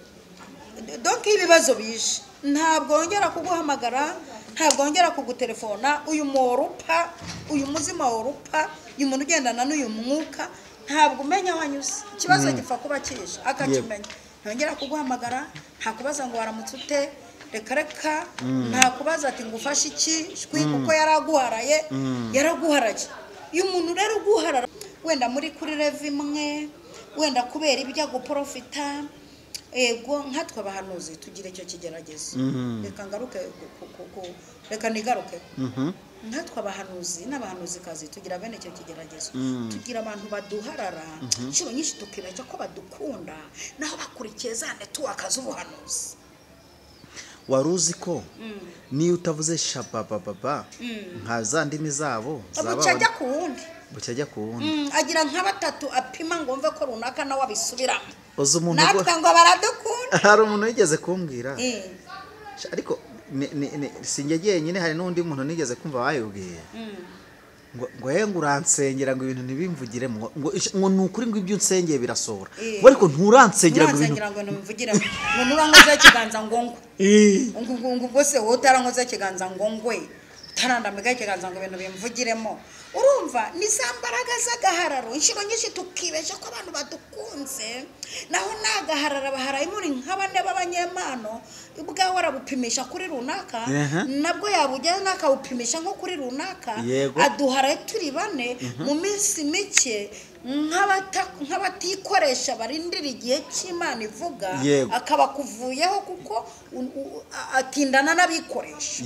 ntabwo wongera kuguhamagara, ntabwo wongera kugutelefona. uyu morupa, uyu muzima worupa, uyu muntu ugendana n'uyu mwuka ntabwo umenya wanyuze. ikibazo gipfa kuba kije akakimenya, ntongera kuguhamagara, nta kubaza ngo waramutse ute, reka nta kubaza ati ngufashe iki kuko yaraguharaye. uyu muntu rero uguharara wenda muri kuri rev imwe, wenda kubera ibyo guprofita, ego nkatwe abahanuzi tugira icyo kigeragezo. reka nigaruke nkatwe abahanuzi n'abahanuzikazi tugira bene icyo kigeragezo. tugira abantu baduharara inshuro nyinshi tukibaza ko badukunda, naho bakurikiye za network z'ubuhanuzi. wari uzi ko niyo utavuze shabababa nka za ndimi zabo bucajya ku wundi, agira nka batatu apima ngo mve ko runaka nawe abisubiramo. natwe ngo baradukunda. hari umuntu wigeze kumbwira, ariko sinjye nyine, hari n'undi muntu nigeze kumva wayibwiye ngo ngo uransengera ngo ibintu ntibimvugiremo, ngo ni ukuri ngo ibyo unsengeye birasohora, ariko nturansengera ngo ibintu bimvugiremo, ngo nurankoze ikiganza ngo ngwe, ngo se wowe utarankoze ikiganza ngo ngwe, utarandamika ikiganza ngo ibintu bimvugiremo. urumva ni za mbaraga z'agahararo. inshuro nyinshi tukibesha ko abantu badukunze, naho nagaharara baharaye muri nk'abane b'abanyempano, ubwawe warabupimisha kuri runaka, nabwo yabujya nakawupimisha nko kuri runaka. aduharaye turi bane mu minsi mike, nk'abatikoresha barindira igihe cy'Imana ivuga, akaba kuvuyeho kuko atindana n'abikoresha.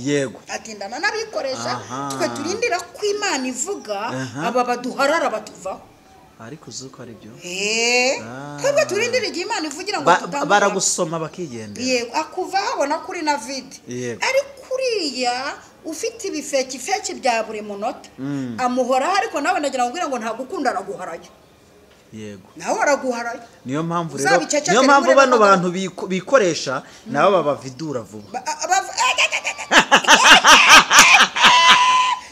atindana n'abikoresha, twe turindira ko Imana ivuga, aba baduharara batuvaho. ariko uzuko ari byo, twebwe turindira igihe Imana ivugira ngo tutambuka, baragusoma bakigendera. akuva habona kuri na vide, ari kuriya ufite ibifeki bya buri munota, amuhoraho. ariko nawe nagira ngo ntagukunda, araguharaye. nawe araguharaye. niyo mpamvu bano bantu bikoresha nabo babavidura vuba.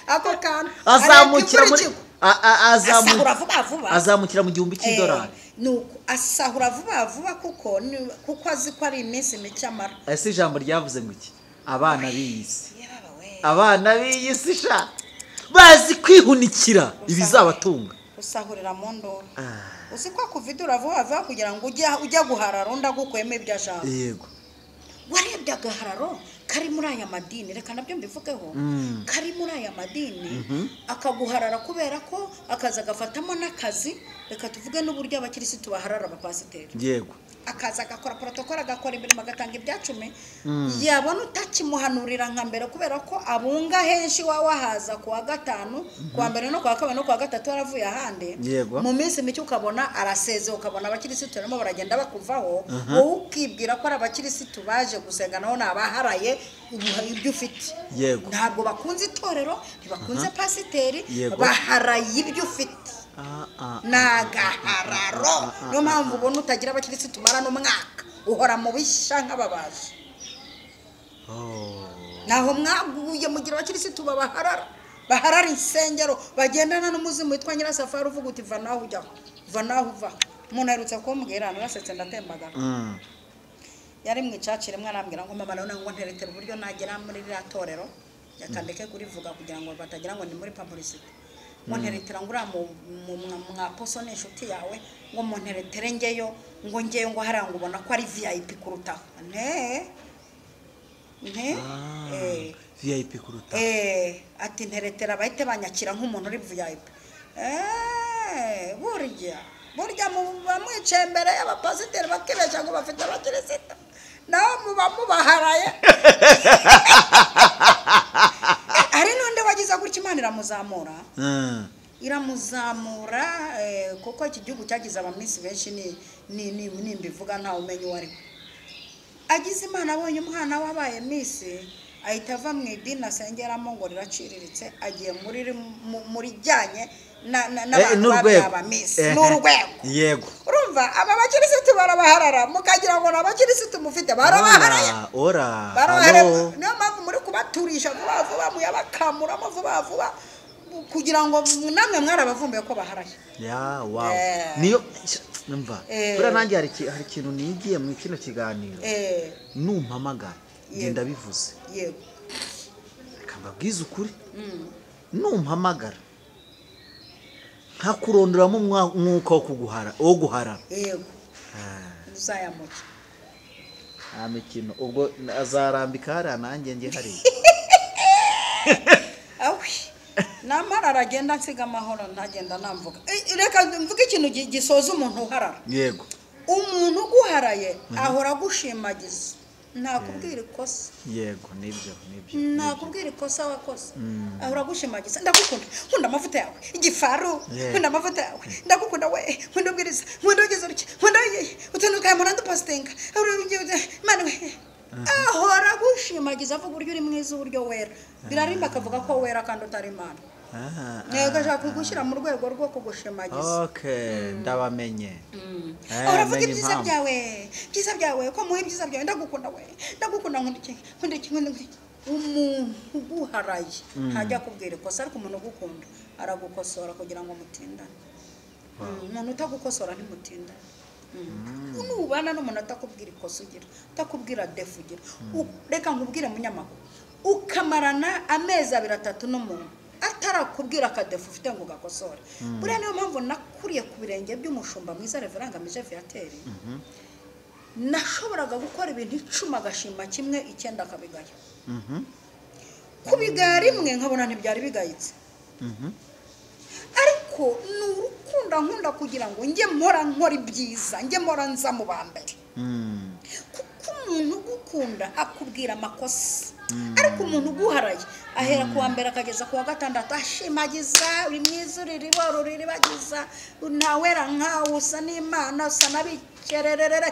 ako kantu azamukira mu $1,000 nuko asahura vuba kuko azi ko ari iminsi mike amara. ese ijambo ryavuze ngo iki? abana b'iyi si sha bazi kwihunikira ibizabatunga. usahurira mu ndoro. uzi ko kuvidura vuba kugira ngo ujya guharara undi agukwemo ibyo ashaka. warebye agahararo kari muri aya madini, reka nabyo mbivugeho, kari muri aya madini akaguharara kubera ko akaza agafatamo n'akazi. reka tuvuge n'uburyo abakirisitu baharara abapasiteri. akaza agakora protokole, agakora imirimo, agatanga ibyacumi, yabona utakimuhanurira nka mbere kubera ko abunga henshi wahaza ku wa gatanu, ku wa mbere no ku wa kabiri no ku wa gatatu waravuye ahandi. mu minsi mike ukabona araseze, ukabona abakirisitu barimo baragenda bakuvaho, wowe ukibwira ko ari abakirisitu baje gusenga, naho nabaharaye ibyo ufite. ntabwo bakunze itorero, ntibakunze pasiteri, baharaye ibyo ufite. nagahararo. niyo mpamvu ubona utagira abakirisitu tumara n'umwaka, uhora mu bishya nk'ababaje. naho mwaguye mugira abakirisitu baharara insengero, bagendana n'umuzimu witwa Nyirasafari, uvuga uti va naho ujyaho, va naho uva. umuntu aherutse kumbwira, narasetse ndatembagara. yari mu icacire, mwe arambwira ngo mama nawe ngo nteretera uburyo nagera muri rya torero, yakandike kurivuga kugira ngo batagira ngo ni muri publicity. ngo nteretera ngo ura mu mwaposo n'inshuti yawe, ngo nteretere ngeyo, ngo haranga ngo ubona ko ari VIP kurutaho. VIP kurutaho. ati nteretera bahite banyakira nk'umuntu uri VIP. burya bamwicaye imbere y'abapasiteri bakibeshya ngo bafite abakirisitu, nawe muba mubaharaye. hari n'undi wagize gutya Imana iramuzamura, kuko iki gihugu cyagize abamisi benshi, nimbivuga ntawe umenya uwo ari we. agize Imana abonye umwana wabaye misi, ahita ava mu idini asengeramo ngo riraciriritse, agiye muri jyanye n'abantu babaye abamisi. n'urwego. urumva urumva aba bakirisitu barabaharara mukagira ngo n'abakirisitu mufite barabaharaye niyo mpamvu muri kubaturisha vuba muyabakamuramo vuba kugira ngo namwe mwarabavumbuye ko baharaye niyo numva buriya nanjye hari ikintu nigiye mu kino kiganiro numpamagara ngenda bivuze yego reka mbabwize ukuri numpamagara nkakurondoramo umwuka wo guharara yego uzayamuca mikino ubwo azarambika hariya nanjye nge hariya namara aragenda nsiga amahoro ntagenda namvuga reka mvuge ikintu gisoza umuntu uharara yego umuntu uguharaye ahora agushimagiza ntakubwira ikosa yego nibyo ntakubwira ikosa wakoze ahora agushimagiza ndagukunda nkunda amavuta yawe igifaru nkunda amavuta yawe ndagukunda we nkunda ubwiriza nkunda ugeze uruki nkunda utandukaye muranda postinga mani we ahora agushimagiza avuga uburyo uri mwiza uburyo wera birarimba akavuga ko wera kandi utari imana yego ashaka kugushyira mu rwego rwo kugushimagiza ndabamenye uravuga ibyiza byawe ko muhe ibyiza byawe ndagukunda we ndagukunda nkunda iki umuntu uguharaye ntajya kubwira ikosa ariko umuntu ugukunda aragukosora kugira ngo mutindane umuntu utagukosora ntimutindane nubana n'umuntu atakubwira ikosa ugira atakubwira defu ugira reka nkubwire munyamakuru ukamarana amezi 2-3 n'umuntu atarakubwira akadefu ufite ngo gakosore buriya niyo mpamvu nakuriye ku birenge by'umushumba mwiza Reverend Ngamije Viateur nashoboraga gukora ibintu 10 agashima kimwe 9 akabigaya kubigaya rimwe nkabona ntibyari bigayitse ariko n'urukundo nkunda kugira ngo njye mpora nkora ibyiza njye mpora nza mu bambere kuko umuntu ugukunda akubwira amakosa ariko umuntu uguharaye ahera kuwa mbere akageza kuwa 6 ashimagiza uri mwiza uribagiza ntawera nkawe usa n'Imana usa nabikererere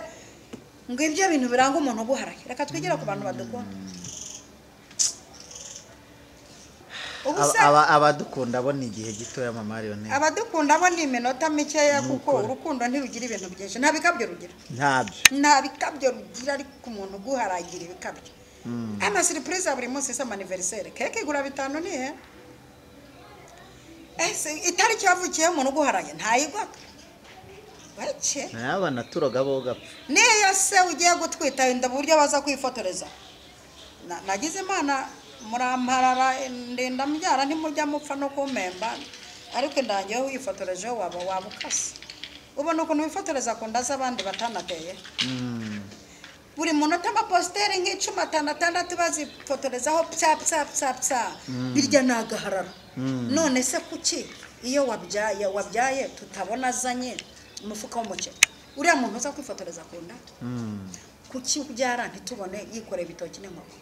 ngo ibyo bintu biranga umuntu uguharaye reka twigire ku bantu badukunda abadukunda bo ni igihe gito ya mama Lionel abadukunda bo ni iminota mikeya kuko urukundo ntirugira ibintu byinshi nta bikabyo rugira ariko umuntu uguharagira ibikabyo ama surprise buri munsi sa anniversaire keke igura 5 ni itariki yavukiye umuntu uguharaye ntayigwa bace nabana turoga bo gapfa niyo se ugiye gutwita inda buryo baza kwifotoreza nagize Imana muramparara ndenda mbyara ntimujya mupfa no kumemba ariko ndangiye wifotoreje waba ukase ubona ukuntu wifotoreza ku nda z'abandi batanateye buri munota amapostere nk'icumi bazifotorezaho psa birya nagaharara none se kuki iyo wabyaye tutabona azanye umufuka w'umuceri uriya muntu uza kwifotoreza ku nda kuki ubyara ntitubone yikoreye ibitoki n'inkoko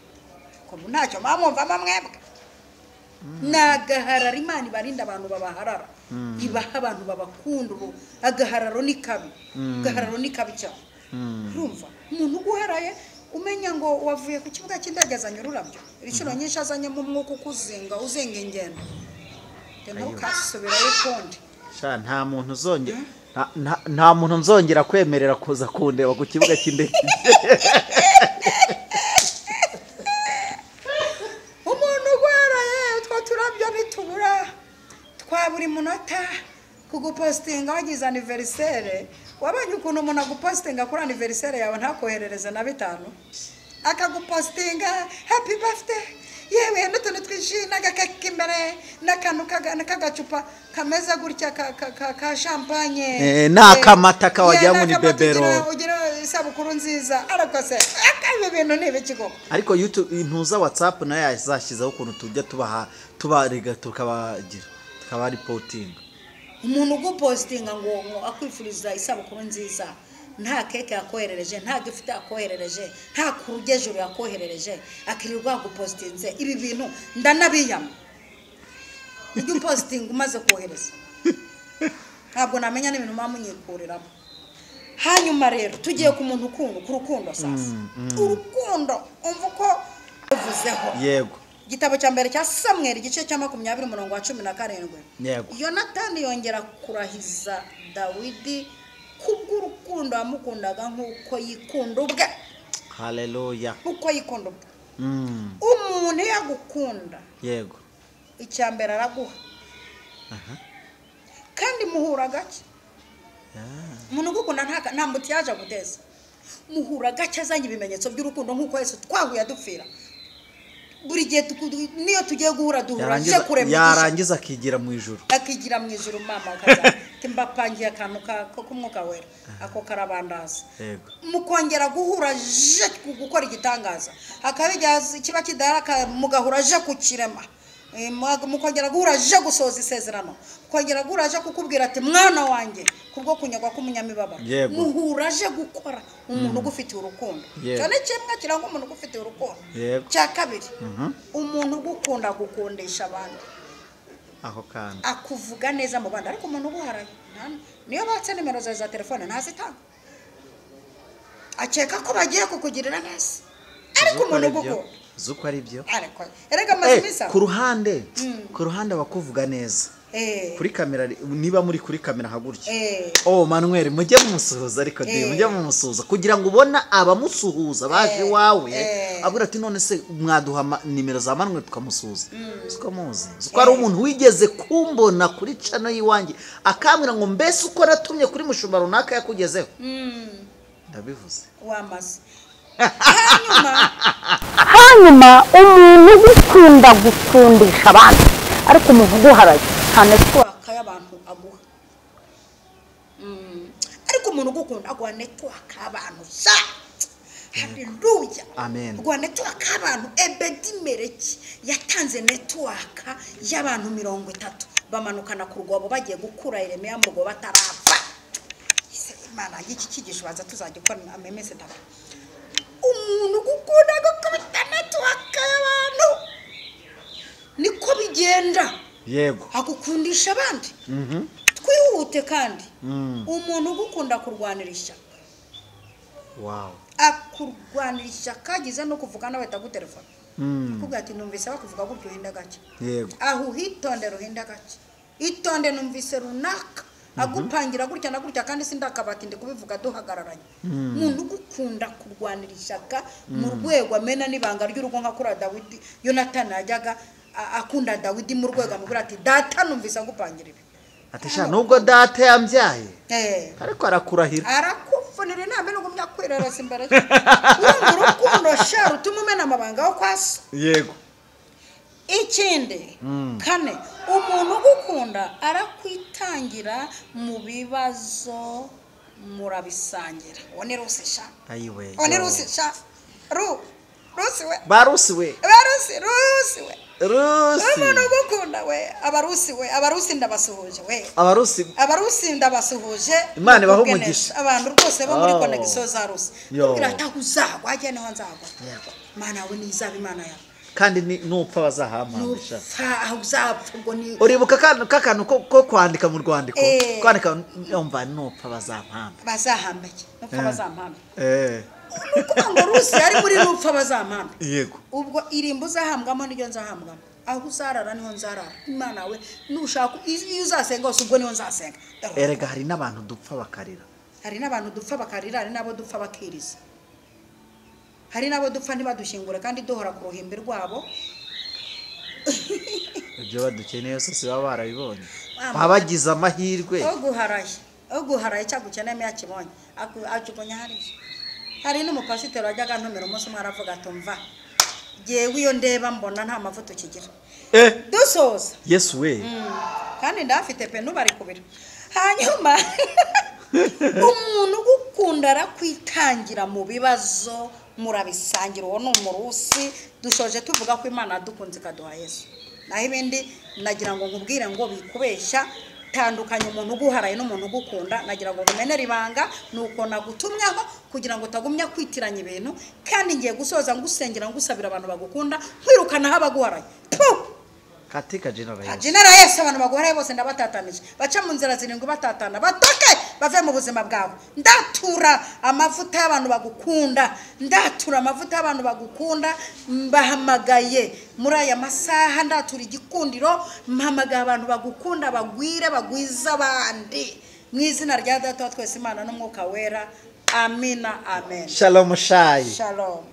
ko ntacyo mwamwumva mwebwe nagaharara Imana ibarinda abantu babaharara ibaha abantu babakunda agahararo ni kabi cyane urumva umuntu uguharaye umenya ngo wavuye ku kibuga cy'indege azanye ururabyo inshuro nyinshi azanye mu mwuka ukuzinga uzenga ingendo ntukasubirayo kundi nta muntu nzongera kwemerera kuza kundeba ku kibuga cy'indege umuntu ugwaraye utwo turabyo bitubura twa buri munota kugupostinga wagize anniversaire wabanye ukuntu umuntu agupostinga kuri anniversaire yawe ntakoherereze na 5 akagupostinga happy birthday yewe n'utuntu twinshi n'agakeke imbere n'akantu kagacupa kameze gutya ka champagne n'akamata kawajya mu bebero ugira isabukuru nziza ariko se akabe bintu nibikigoko ariko YouTube intuza WhatsApp nayo yazashyizeho ukuntu tujya tubarega tukaba reporting umuntu ugupostinga ngo akwifuriza isabukuru nziza nta keke yakoherereje nta gift yakoherereje nta kurugejuru yakoherereje akirirwa gupostinze ibi bintu ndanabiyama ujye posting umaze kohereza ntabwo namenya n'ibintu mamunyikurira hanyuma rero tugiye ku muntu ku rukundo sasa urukundo umva ko uvuzeho yego igitabo cya mbere cya Samuel igice cya 20:17 yego Yonatani yongera kurahiza Dawidi kubw'urukundo urukundo wamukundaga nk'uko yikunda ubwe. Haleluya. Uko yikunda ubwe. Umuntu yagukunda Yego. icyambere araguha. Kandi muhura gake. Umuntu ugukunda nta muti yaje guteza. Muhura gake azanye ibimenyetso by'urukundo nk'uko Yesu twahuye adupfira. Buri gihe niyo tugiye guhura duhura je kurema yarangiza akigira mu ijuru. Akigira mu ijuru mama akaza timbapangiye akantu ko kumwuka wera ako karabandaza. Yego. Mukongera guhura je gukora igitangaza akabijyaza kiba kidara mugahura je kukirema. Mukongera guhura je gusoza isezerano. Kongera guhura je kukubwira ati mwana wanjye kubwo kunyagwa k'umunyamibaba. Muhura je gukora umuntu ugufitiye urukundo. Cyane cyemwe kirango umuntu ugufitiye urukundo. Cya kabiri umuntu ugukunda gukundisha abandi. Aho kandi Akuvuga neza mu bandi ariko umuntu uguharaye. Niyo batse nimero za telefone ntazitanga. Akeka ko bagiye kukugirira neza. Ariko umuntu ugukunda zuko ari byo. Ariko erega mazimisa ku ruhande bakuvuga neza. Kuri kamera niba muri kuri kamera hagurye. Manuel mujye mumusuhuza ariko mujye mumusuhuza kugira ngo ubona abamusuhuza baje wawe abura ati none se mwaduha nimero za Manuel tukamusuhuza. Siko muzi. Siko ari umuntu wigeze kumbona kuri channel yiwanjye akambira ngo mbese uko natumye kuri mushumba runaka yakugezeho. Ndabivuze. Wamaze. Hanyuma umuntu ugukunda gukundisha abandi ariko umuntu uguharaye cyane twaka y'abantu aguha. Ariko umuntu ugukunda agwa network abantu sa. Haleluya. Amen. Agwa network abantu Ebedimeleki yatanze network y'abantu 30 bamanukana ku rwabo bagiye gukura Yeremiya mbogo batarapfa. Imana y'iki kigisho baza tuzagikora amemese tatu. Umuntu gukunda gukubita network y'abantu niko bigenda. Yego. Agukundisha abandi. Twihute kandi umuntu ugukunda kurwanira ishyaka. Wow. Akurwanira ishyaka agize no kuvuga nawe tagutelefone. Kuvuga ati numvise bakuvuga gutyo hinda gake. Yego. Aho hitonde ruhinda gake. Itonde numvise runaka. Agupangira gutya na gutya kandi sindakabati ndi kubivuga duhagararanye. Umuntu ugukunda kurwanira ishyaka mu rwego amena nibanga ry'urugo nka kuri Dawidi. Yonatani yajyaga akunda Dawidi mu rwego amubwira ati data numvise agupangira ibi. Ati sha nubwo data yambyaye. Ariko arakurahira. Arakufunira inama no gumya kwirereza imbere. Urukundo sha rutuma umena amabanga yo kwasa. Yego. Ikindi kane umuntu ugukunda arakwitangira mu bibazo murabisangira. One rusisha. Ayiwe. One rusisha. Rusiwe. Barusiwe. Rusiwe. Umuntu ugukunda we abarusi ndabasuhuje we. Abarusi ndabasuhuje. Imana ibaho umugisha. Abantu rwose bo muri connection za Rusi. Kugira atahuzagwa ajye niho nzagwa. Mana we nizaba Imana yawe. Kandi nupfa bazahampambisha. Uzapfa ubwo ni uribuka kakanu ko kwandika mu rwandiko. Kwandika umva nupfa bazampamba. Bazahambeke. Nupfa bazampamba. Nuko ngo Rusi ari muri nupfa bazampamba. Yego. Ubwo irimbo uzahambwamo n'iryo nzahambwamo. Aho uzarara niho nzarara. Imana we nushaka iyo uzasenga hose ubwo niho nzasenga. Erega hari n'abantu dupfa bakarira. Hari n'abantu dupfa bakarira, hari n'abo dupfa bakiriza. Hari n'abo dupfa ntibadushyingura kandi duhora ku ruhimbi rwabo. Ibyo badukeneye sose baba barabibonye. Babagize amahirwe. Oguharaye cyagukeneye yakibonye. Akugonya hariya. Hari n'umupasiteri wajyaga ntumira umunsi umwe aravuga atumva. Jewe iyo ndeba mbona nta mavuta ukigira. Dusoza. Yesu we. Kandi ndafite pe nubari kubira. Hanyuma umuntu gukunda arakwitangira mu bibazo murabisangira uwo n'umurusi dushoje tuvuga ko Imana dukunze kaduha Yesu. Naho ibindi nagira ngo nkubwire ngo bikubeshya tandukanye umuntu uguharaye n'umuntu ugukunda nagira ngo umenere ibanga nuko nagutumyaho kugira ngo utagumya kwitiranya ibintu kandi ngiye gusoza ngusengera ngusabira abantu bagukunda kwirukana habaguharaye. Katika jina la Yesu. Jina la Yesu abantu baguharaye bose ndabatatanije. Baca mu nzira zirindwi batatana. Batoke bave mu buzima bwawe. Ndatura amavuta y'abantu bagukunda. Ndatura amavuta y'abantu bagukunda mbahamagaye muri aya masaha ndatura igikundiro mpamagaye abantu bagukunda bagwire bagwiza abandi. mu izina rya data wa twese Imana n'umwuka wera amina amen Shalom shayi. shalom